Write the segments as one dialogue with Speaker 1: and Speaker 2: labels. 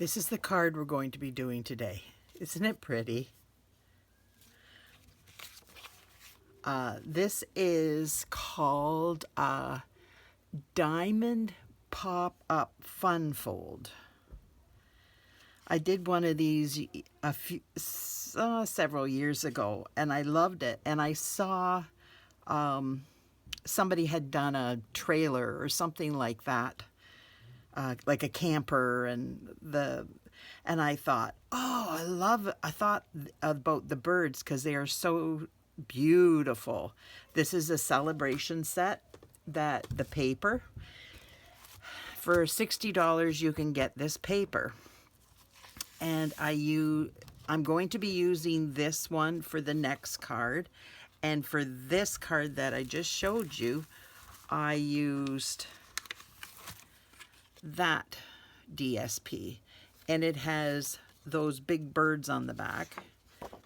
Speaker 1: This is the card we're going to be doing today. Isn't it pretty? This is called Diamond Pop-Up Fun Fold. I did one of these several years ago, and I loved it. And I saw somebody had done a trailer or something like that, like a camper, and I thought, oh, I thought about the birds because they are so beautiful. This is a celebration set, that the paper. For $60 you can get this paper. And I'm going to be using this one for the next card. And for this card that I just showed you, I used that DSP. And it has those big birds on the back.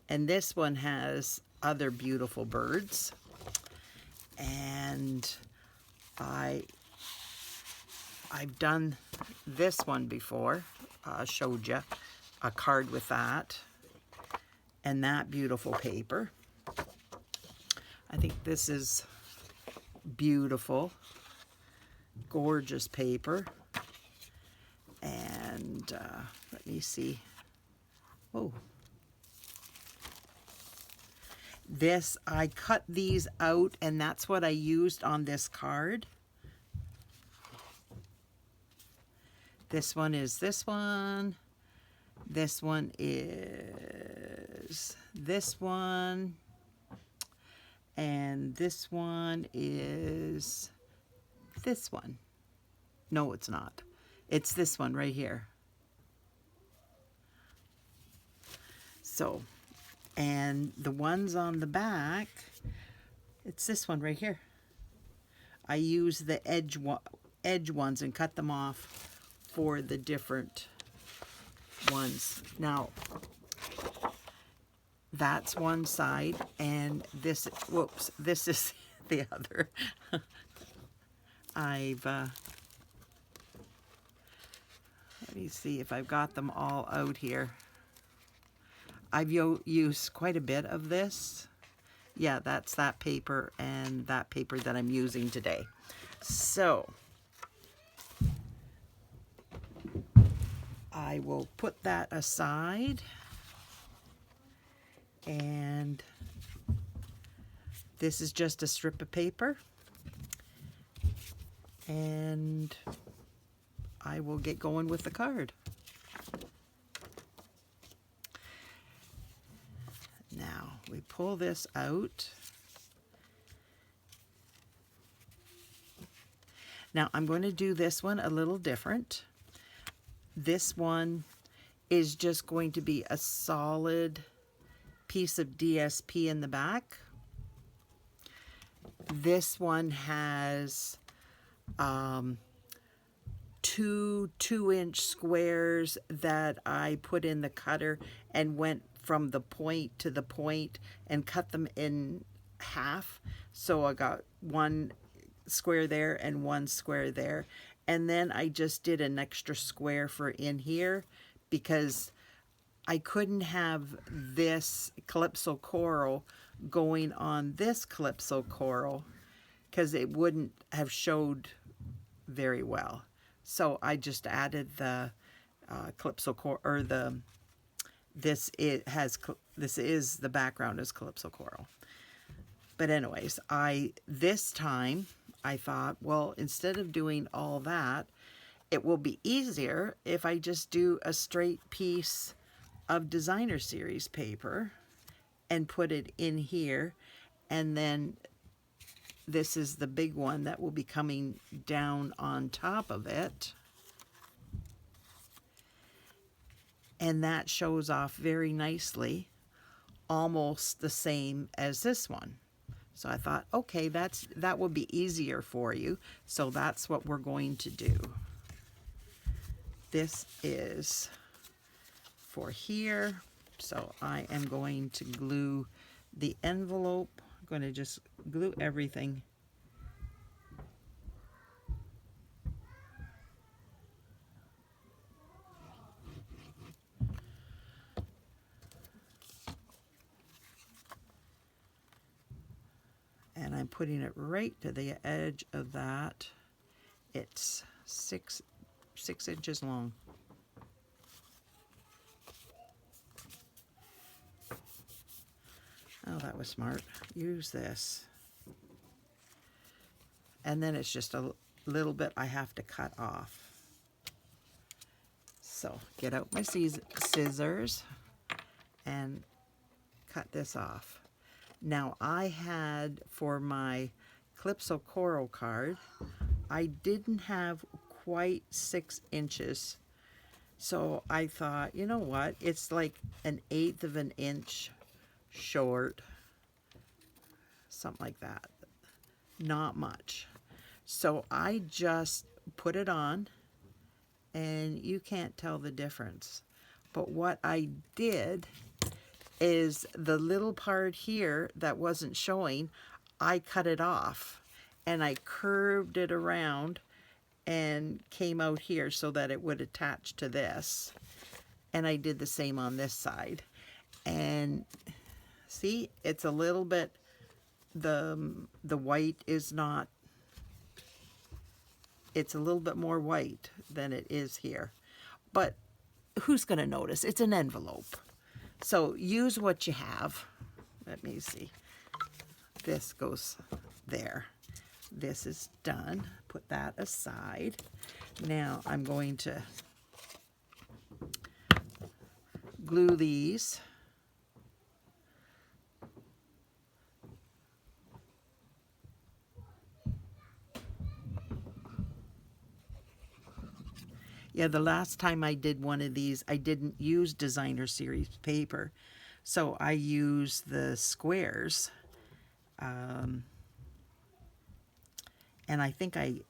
Speaker 1: And this one has other beautiful birds. And I've done this one before. Showed you a card with that and that beautiful paper. I think this is beautiful, gorgeous paper. And let me see. Oh, this, I cut these out, and that's what I used on this card. This one is this one. This one is this one. And this one is this one. No, it's not. It's this one right here. So, and the ones on the back, it's this one right here. I use the edge ones and cut them off for the different ones. Now, that's one side, and this, whoops, this is the other. Let me see if I've got them all out here. I've used quite a bit of this. Yeah, that's that paper and that paper that I'm using today. So, I will put that aside, and this is just a strip of paper, and I will get going with the card. Now we pull this out. Now I'm going to do this one a little different. This one is just going to be a solid piece of DSP in the back. This one has two 2-inch squares that I put in the cutter and went from the point to the point and cut them in half. So I got one square there and one square there. And then I just did an extra square for in here because I couldn't have this Calypso Coral going on this Calypso Coral because it wouldn't have showed very well. So I just added the Calypso Coral, or this is the background is Calypso Coral. But anyways, this time I thought, well, instead of doing all that, it will be easier if I just do a straight piece of designer series paper and put it in here. And then this is the big one that will be coming down on top of it. And that shows off very nicely, almost the same as this one. So I thought, okay, that will be easier for you. So that's what we're going to do. This is for here. So I am going to glue the envelope. I'm going to just glue everything And I'm putting it right to the edge of that. It's 6 inches long. Oh, that was smart. Use this. And then it's just a little bit I have to cut off. So get out my scissors and cut this off. Now I had, for my Calypso Coral card, I didn't have quite 6 inches. So I thought, you know what? It's like 1/8 of an inch short. Something like that. Not much. So I just put it on, and you can't tell the difference. But what I did is the little part here that wasn't showing, I cut it off, and I curved it around and came out here so that it would attach to this. And I did the same on this side. And see, it's a little bit, the white is not, it's a little bit more white than it is here. But who's going to notice? It's an envelope. So use what you have. Let me see. This goes there. This is done. Put that aside. Now I'm going to glue these. Yeah, the last time I did one of these, I didn't use designer series paper. So I used the squares. And I think I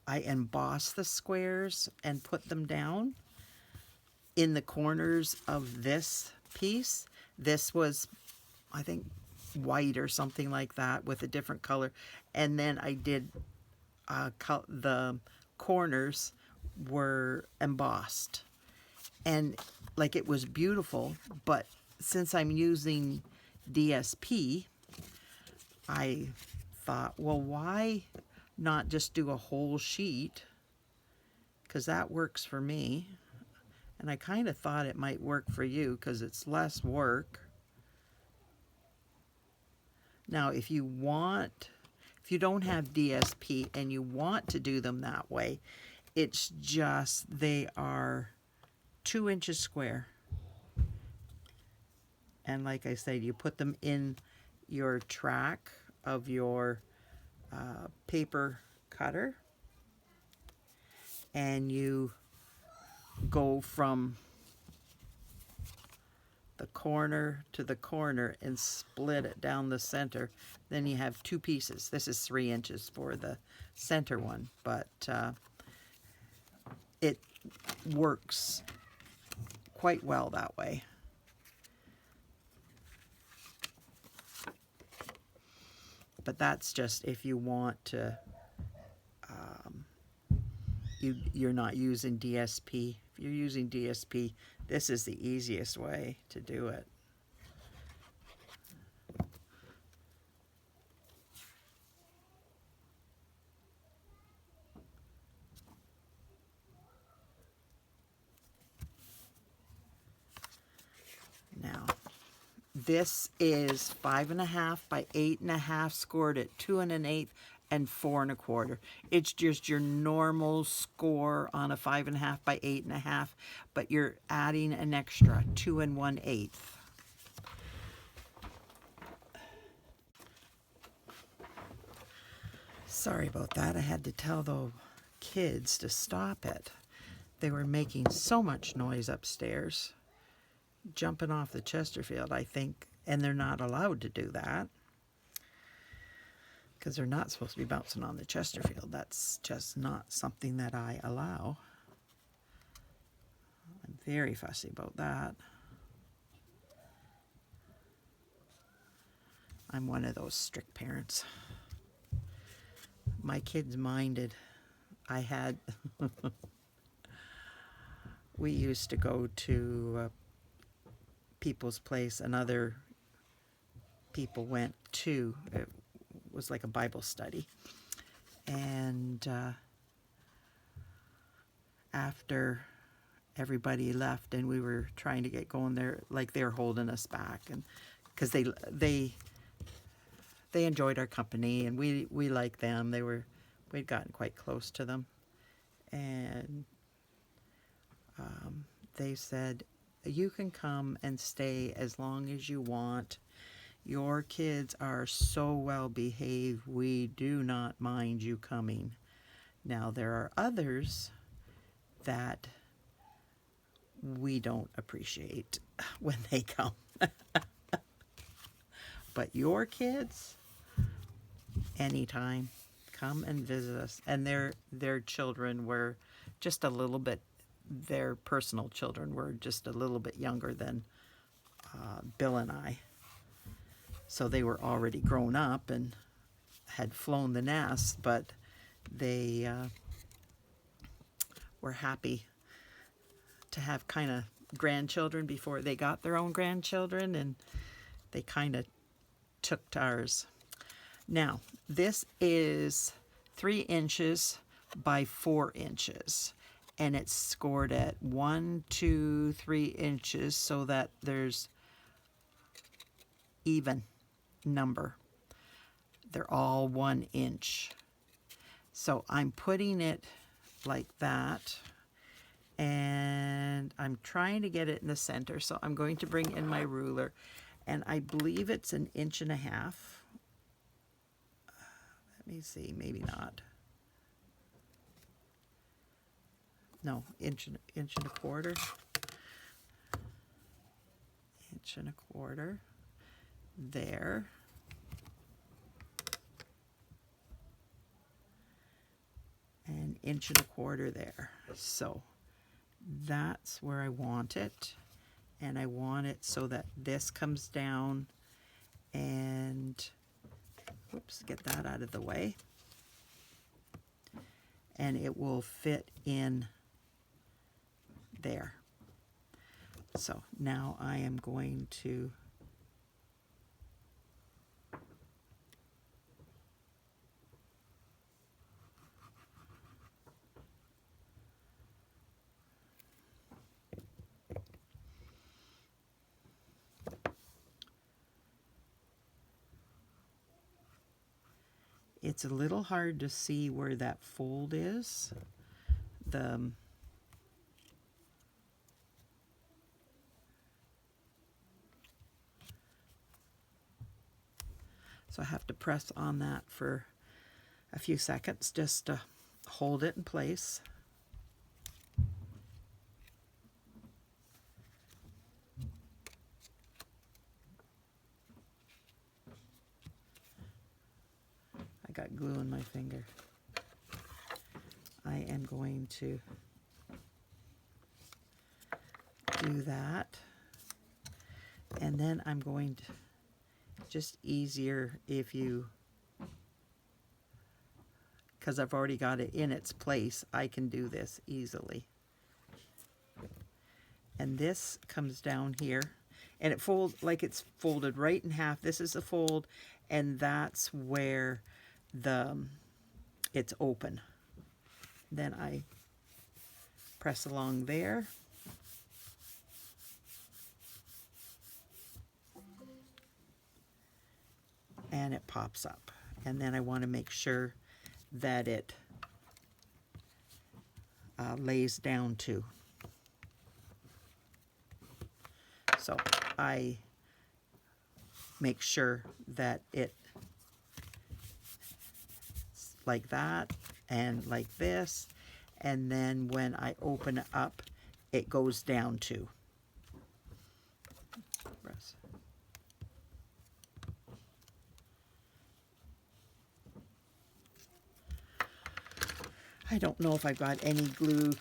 Speaker 1: embossed the squares and put them down in the corners of this piece. This was, I think, white or something like that with a different color. And then I did the corners were embossed, and like it was beautiful. But since I'm using DSP, I thought, well, why not just do a whole sheet, because that works for me, and I kind of thought it might work for you because it's less work. Now if you don't have DSP and you want to do them that way, it's just, they are 2 inches square. And like I said, you put them in your track of your paper cutter, and you go from the corner to the corner and split it down the center. Then you have 2 pieces. This is 3 inches for the center one, but it works quite well that way. But that's just if you want to, you're not using DSP. If you're using DSP, this is the easiest way to do it. Now, this is 5.5 by 8.5, scored at 2 1/8 and 4 1/4. It's just your normal score on a 5.5 by 8.5, but you're adding an extra 2 1/8. Sorry about that. I had to tell the kids to stop it. They were making so much noise upstairs, jumping off the Chesterfield, I think, and they're not allowed to do that because they're not supposed to be bouncing on the Chesterfield. That's just not something that I allow. I'm very fussy about that. I'm one of those strict parents. My kids minded. I had, we used to go to people's place, and other people went too. was like a Bible study. And after everybody left and we were trying to get going there, like they were holding us back, and because they enjoyed our company and we liked them. We'd gotten quite close to them, and they said, you can come and stay as long as you want. Your kids are so well behaved, we do not mind you coming. Now there are others that we don't appreciate when they come. But your kids, anytime, come and visit us. And their children were just a little bit, their personal children were just a little bit younger than Bill and I. So they were already grown up and had flown the nest, but they were happy to have kind of grandchildren before they got their own grandchildren, and they kind of took to ours. Now, this is 3 inches by 4 inches, and it's scored at 1, 2, 3 inches so that there's even number. They're all 1 inch. So I'm putting it like that, and I'm trying to get it in the center. So I'm going to bring in my ruler, and I believe it's 1.5 inches. Let me see, maybe not. No, inch and a quarter. 1.25 inches. There. And 1.25 inches there. So that's where I want it. And I want it so that this comes down and, whoops, get that out of the way. And it will fit in there. So now I am going to it's a little hard to see where that fold is. So I have to press on that for a few seconds just to hold it in place. I got glue in my finger. I am going to do that. And then I'm going to, just easier if you, because I've already got it in its place, I can do this easily. And this comes down here, and it folds like it's folded right in half. This is the fold, and that's where it's open. Then I press along there. And it pops up. And then I want to make sure that it lays down too. So I make sure that it's like that and like this, and then when I open it up, it goes down too. I don't know if I've got any glue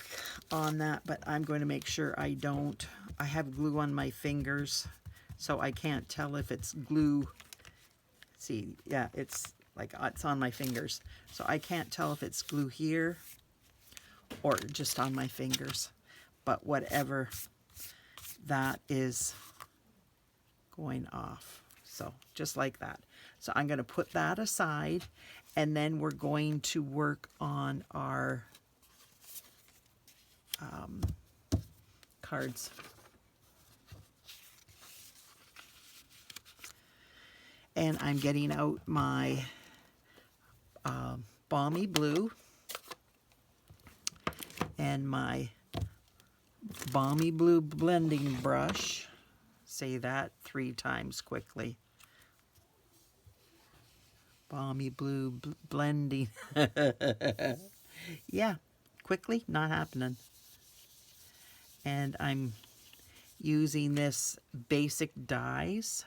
Speaker 1: on that, but I'm going to make sure I don't. I have glue on my fingers, so I can't tell if it's glue. See, yeah, it's like it's on my fingers. So I can't tell if it's glue here or just on my fingers. But whatever, that is going off. So just like that. So I'm going to put that aside, and then we're going to work on our cards. And I'm getting out my Balmy Blue and my Balmy Blue blending brush. Say that 3 times quickly. Balmy Blue blending. Yeah, quickly, not happening. And I'm using this basic dyes.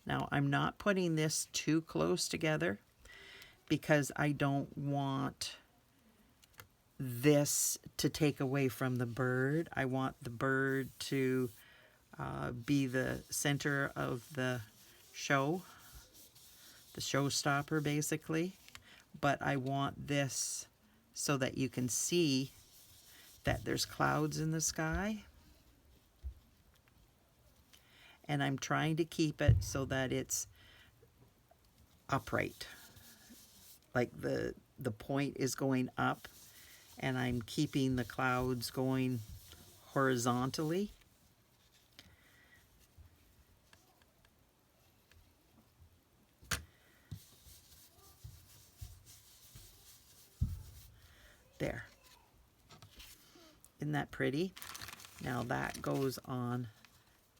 Speaker 1: Now, I'm not putting this too close together because I don't want this to take away from the bird. I want the bird to be the center of the show, the showstopper basically. But I want this so that you can see that there's clouds in the sky. And I'm trying to keep it so that it's upright. Like the point is going up, and I'm keeping the clouds going horizontally. There. Isn't that pretty? Now that goes on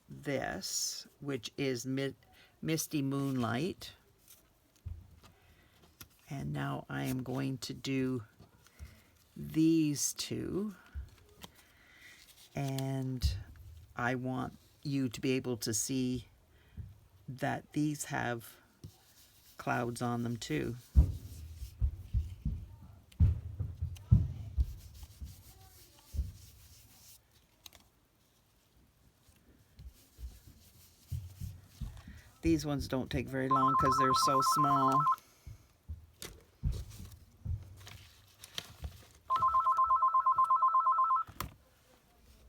Speaker 1: this, which is Misty Moonlight. And now I am going to do these two. And I want you to be able to see that these have clouds on them too. These ones don't take very long because they're so small.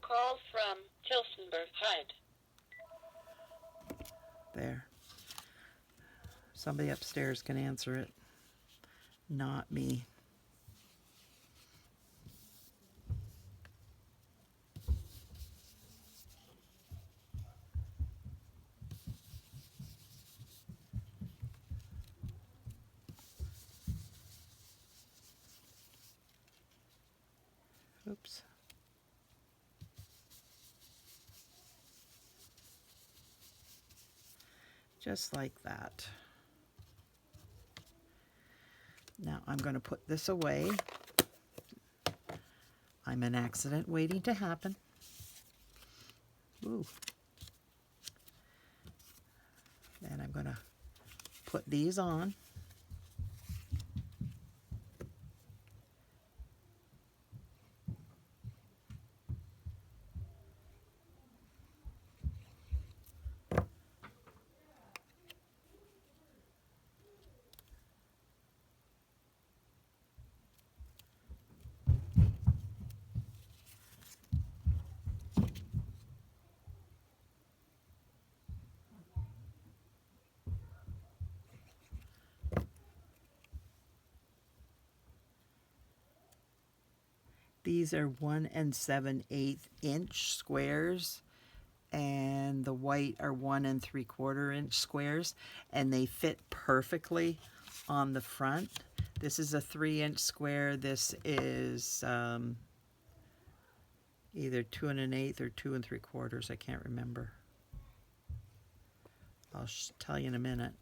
Speaker 2: Call from Tilsonburg. Hide.
Speaker 1: There. Somebody upstairs can answer it. Not me. Oops. Just like that. Now I'm going to put this away. I'm an accident waiting to happen. Ooh. And I'm going to put these on. These are 1 7/8 inch squares, and the white are 1 3/4 inch squares, and they fit perfectly on the front. This is a 3-inch square. This is either 2 1/8 or 2 3/4. I can't remember. I'll tell you in a minute.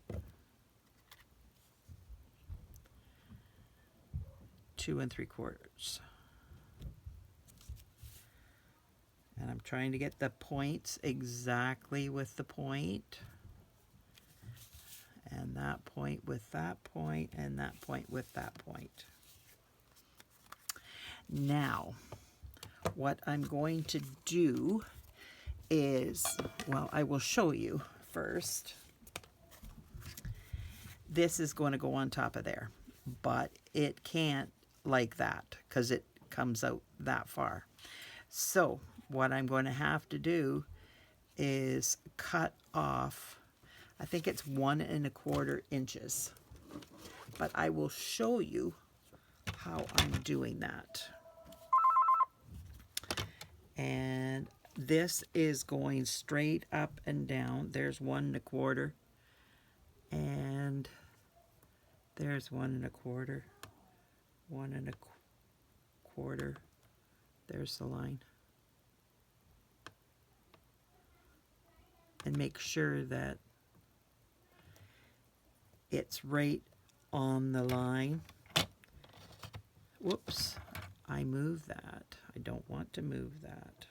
Speaker 1: 2 3/4. And I'm trying to get the points exactly with the point. And that point with that point, and that point with that point. Now, what I'm going to do is, well, I will show you first. This is going to go on top of there, but it can't like that because it comes out that far. So what I'm going to have to do is cut off, I think it's 1¼ inches, but I will show you how I'm doing that. And this is going straight up and down. There's 1¼ and there's 1¼ 1¼ there's the line. And make sure that it's right on the line. Whoops, I moved that. I don't want to move that.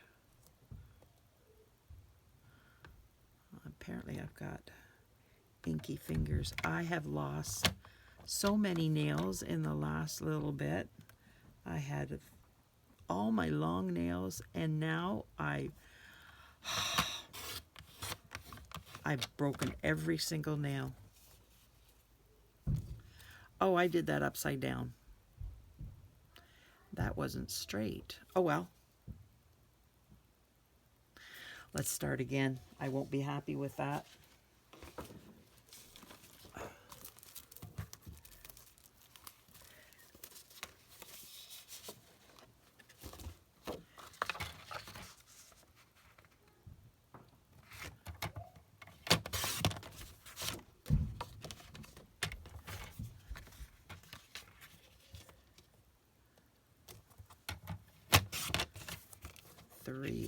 Speaker 1: Apparently I've got inky fingers. I have lost so many nails in the last little bit. I had all my long nails, and now I've broken every single nail. Oh, I did that upside down. That wasn't straight. Oh well. Let's start again. I won't be happy with that.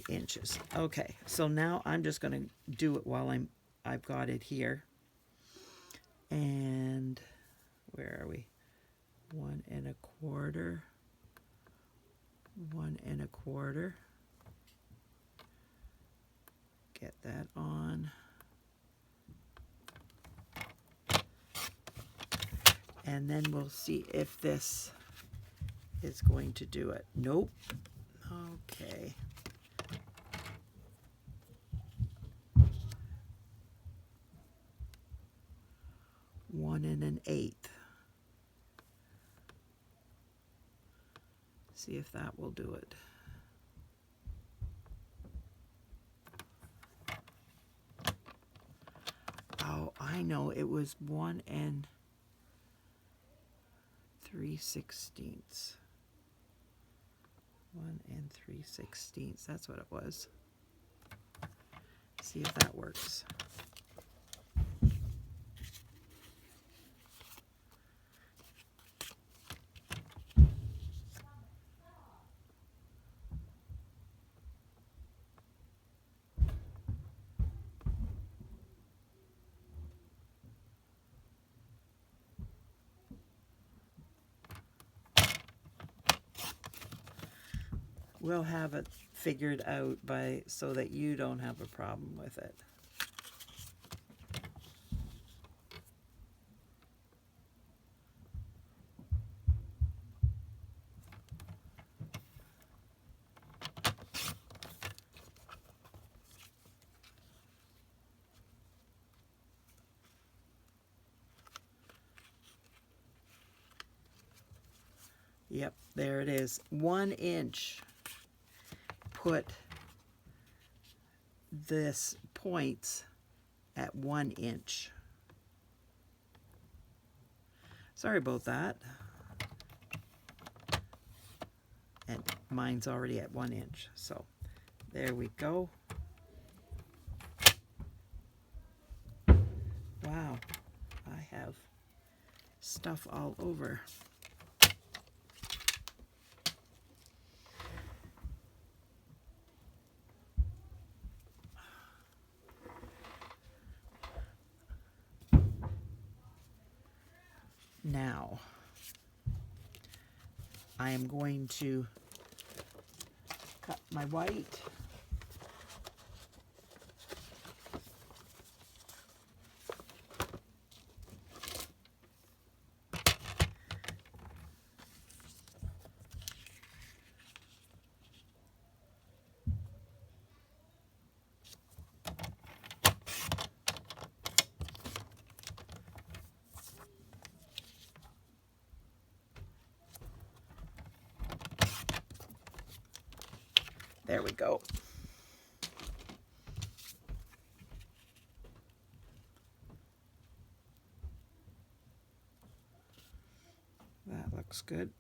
Speaker 1: Inches. Okay, so now I'm just going to do it while I've got it here. And where are we? 1¼ 1¼ get that on. And then we'll see if this is going to do it. Nope. Okay. 1 1/8. See if that will do it. Oh, I know, it was 1 3/16. 1 3/16. That's what it was. See if that works. We'll have it figured out so that you don't have a problem with it. Yep, there it is. 1 inch. Put this points at 1 inch. Sorry about that. And mine's already at 1 inch. So there we go. Wow, I have stuff all over. Now, I am going to cut my white. There we go. That looks good.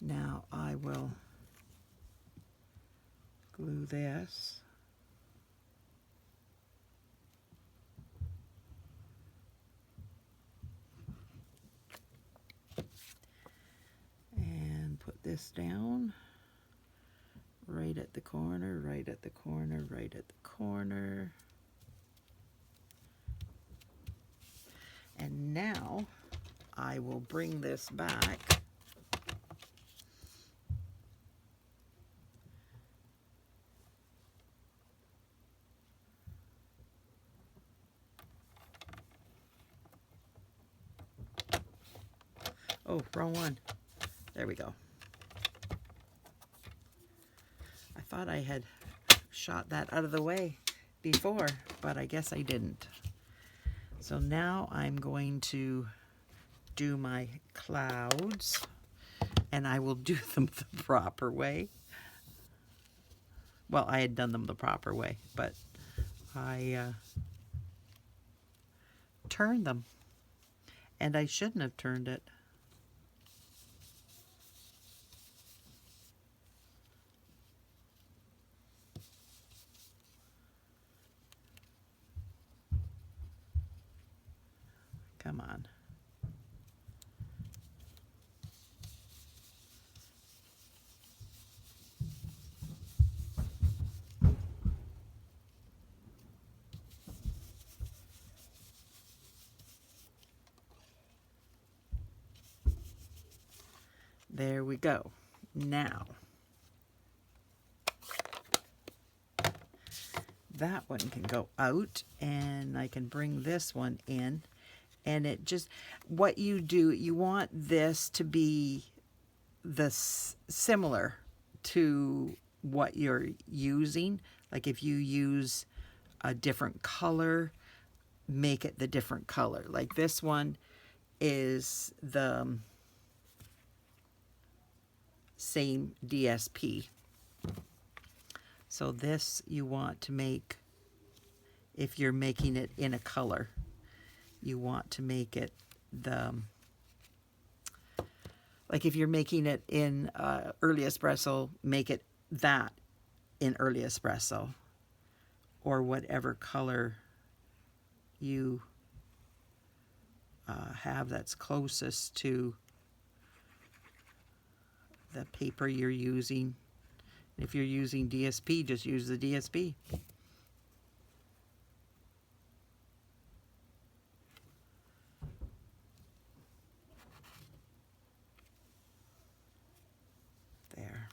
Speaker 1: Now I will glue this. And put this down. Right at the corner, right at the corner, right at the corner. And now I will bring this back. Oh, wrong one. There we go. I thought I had shot that out of the way before, but I guess I didn't. So now I'm going to do my clouds, and I will do them the proper way. Well, I had done them the proper way, but I turned them, and I shouldn't have turned it. Come on. There we go. Now, that one can go out, and I can bring this one in. And it just, what you do, you want this to be similar to what you're using. Like if you use a different color, make it the different color. Like this one is the same DSP. So this you want to make, if you're making it in a color, you want to make it the, like if you're making it in early espresso, make it that in early espresso, or whatever color you have that's closest to the paper you're using. If you're using DSP, just use the DSP. There.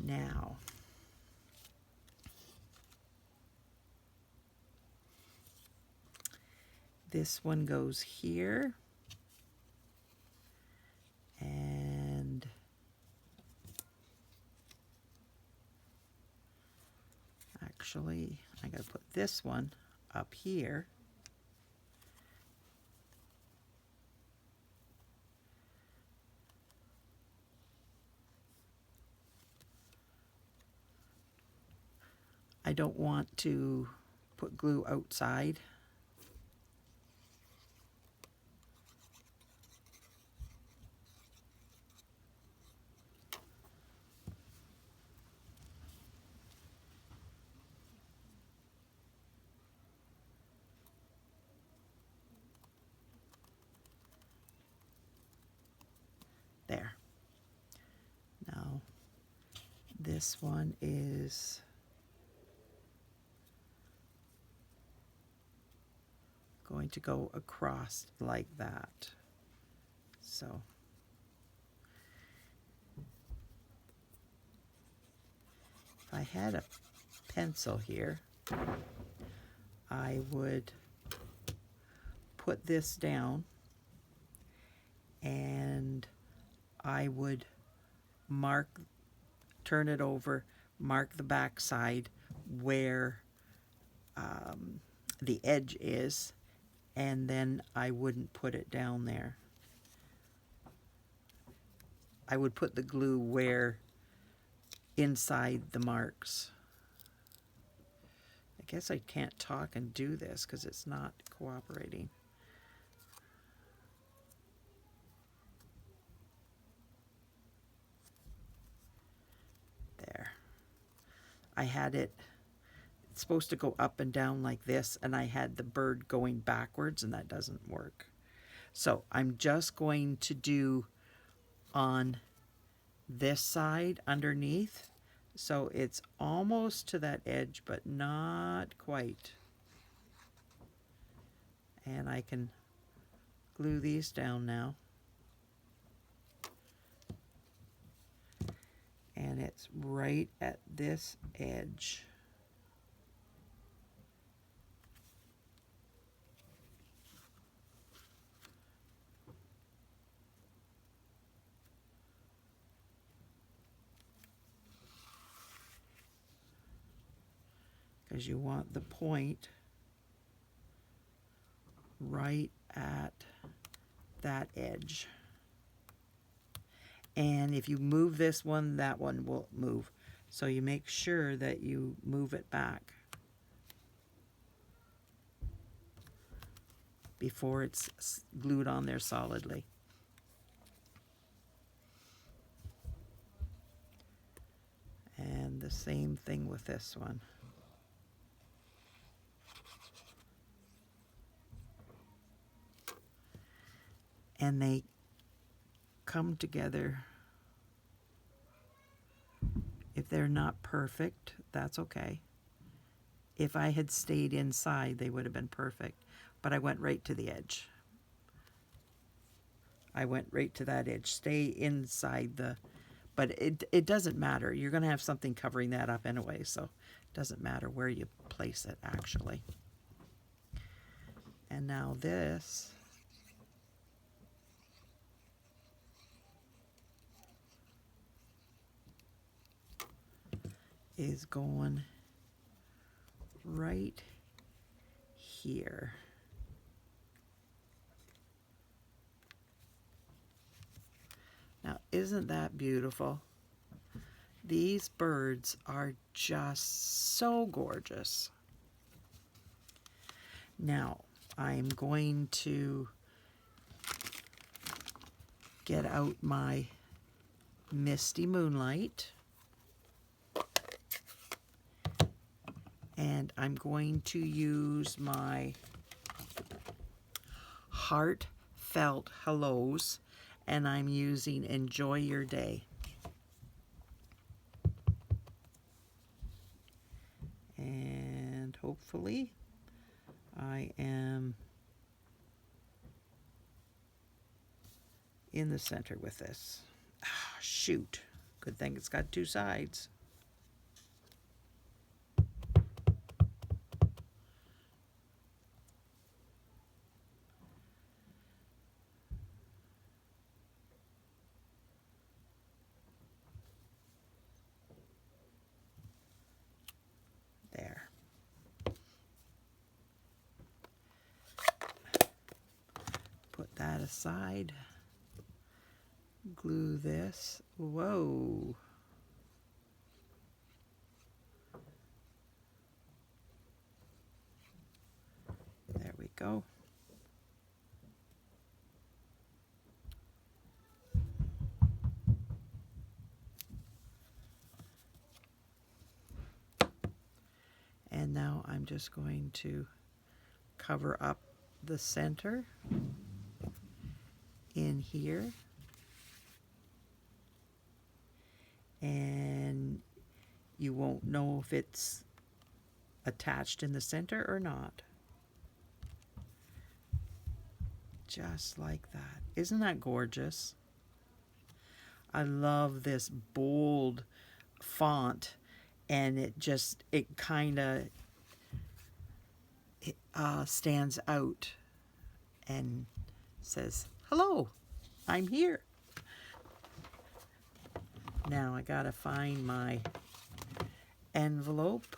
Speaker 1: Now, this one goes here. And actually, I gotta put this one up here. I don't want to put glue outside. There. Now, this one is going to go across like that. So if I had a pencil here, I would put this down and I would mark, turn it over, mark the back side where the edge is, and then I wouldn't put it down there. I would put the glue where inside the marks. I guess I can't talk and do this because it's not cooperating. There. I had it, it's supposed to go up and down like this, and I had the bird going backwards, and that doesn't work. So I'm just going to do on this side underneath. So it's almost to that edge, but not quite. And I can glue these down now. And it's right at this edge. Because you want the point right at that edge. And if you move this one, that one will move. So you make sure that you move it back before it's glued on there solidly. And the same thing with this one. And they come together. If they're not perfect, that's okay. If I had stayed inside, they would have been perfect. But I went right to the edge. I went right to that edge. Stay inside the... But it doesn't matter. You're going to have something covering that up anyway, so it doesn't matter where you place it, actually. And now this... is going right here. Now, isn't that beautiful? These birds are just so gorgeous. Now, I'm going to get out my Misty Moonlight. And I'm going to use my Heartfelt Hellos, and I'm using Enjoy Your Day. And hopefully I am in the center with this. Ah, shoot. Good thing it's got two sides. There. Put that aside. Glue this. Whoa. There we go. And now I'm just going to cover up the center in here. And you won't know if it's attached in the center or not. Just like that. Isn't that gorgeous? I love this bold font, and it kind of stands out and says, "Hello, I'm here." Now I gotta find my envelope.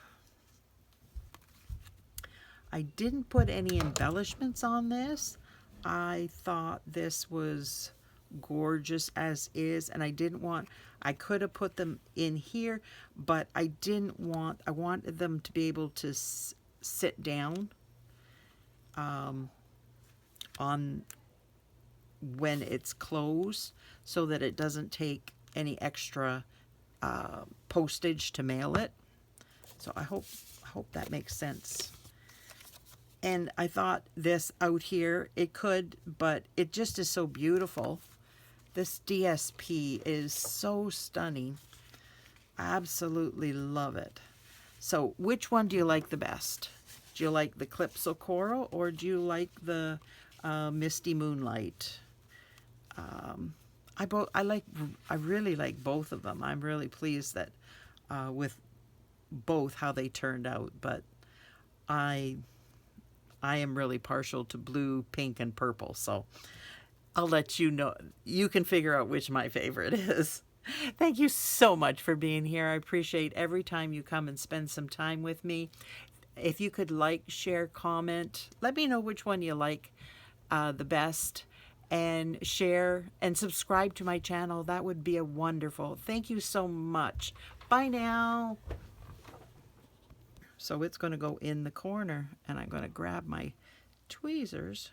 Speaker 1: I didn't put any embellishments on this. I thought this was gorgeous as is, and I could have put them in here, but I wanted them to be able to sit down on when it's closed, so that it doesn't take any extra postage to mail it. So I hope that makes sense. And I thought this out here, it could, but it just is so beautiful. This DSP is so stunning. I absolutely love it. So which one do you like the best? Do you like the Calypso Coral, or do you like the Misty Moonlight? I really like both of them. I'm really pleased that with both how they turned out, but I am really partial to blue, pink, and purple, so I'll let you know. You can figure out which my favorite is. Thank you so much for being here. I appreciate every time you come and spend some time with me. If you could like, share, comment, let me know which one you like the best, and share and subscribe to my channel. That would be a wonderful. Thank you so much. Bye now. So it's going to go in the corner, and I'm going to grab my tweezers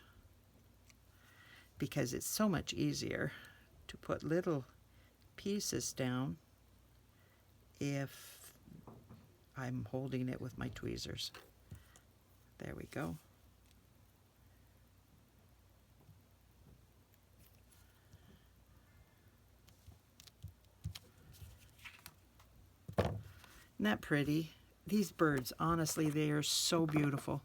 Speaker 1: because it's so much easier to put little pieces down if I'm holding it with my tweezers. There we go. Isn't that pretty? These birds, honestly, they are so beautiful.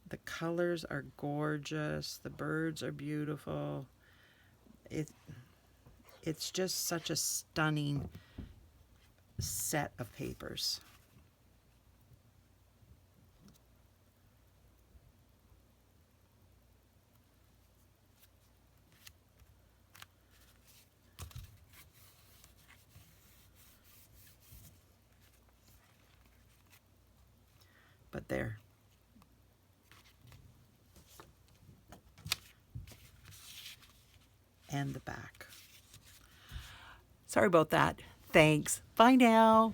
Speaker 1: The colors are gorgeous. The birds are beautiful. It's just such a stunning set of papers. But there. And the back. Sorry about that. Thanks. Bye now.